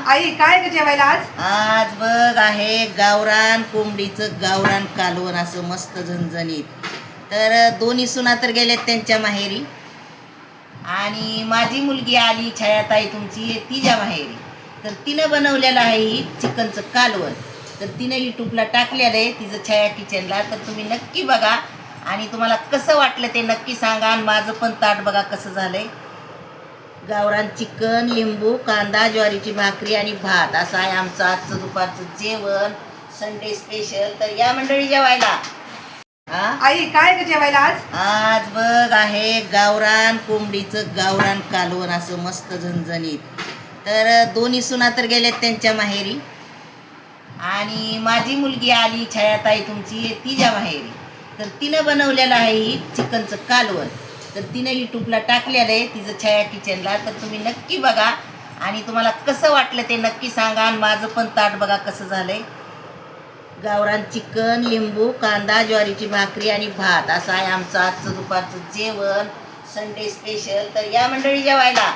आई काय ग जेवायला आज? आज बघ आहे गावरान कोंबडीचं गावरान कालवण असं मस्त झणझणीत. तर दोन्ही सुना तर गेल्यात त्यांच्या माहेरी आणि माझी मुलगी आली छायाताई तुमची तिच्या माहेरी. तर तिनं बनवलेलं आहे ही चिकनचं कालवण. तर तिनं यूट्यूबला टाकलेलं आहे तिचं छाया किचनला. तर तुम्ही नक्की बघा आणि तुम्हाला कसं वाटलं ते नक्की सांगा. आणि माझं पण ताट बघा कसं झालंय. गावरान चिकन, लिंबू, कांदा, ज्वारीची भाकरी आणि भात असं आहे आमचं आजचं दुपारचं जेवण, संडे स्पेशल. तर या मंडळी जेवायला. आई काय ग जेवायला आज? आज बघ आहे गावरान कोंबडीचं गावरान कालवण असं मस्त झणझणीत. तर दोन्ही सुना तर गेल्यात त्यांच्या माहेरी आणि माझी मुलगी आली छायाताई तुमची तिच्या माहेरी. तर तिनं बनवलेलं आहे ही चिकनचं कालवण. तर तिनं यूट्यूबला टाकलेलं आहे तिचं छाया किचनला. तर तुम्ही नक्की बघा आणि तुम्हाला कसं वाटलं ते नक्की सांगा. आणि माझं पण ताट बघा कसं झालंय. गावरान चिकन, लिंबू, कांदा, ज्वारीची भाकरी आणि भात असं आहे आमचं आजचं दुपारचं जेवण, संडे स्पेशल. तर या मंडळी जेवायला.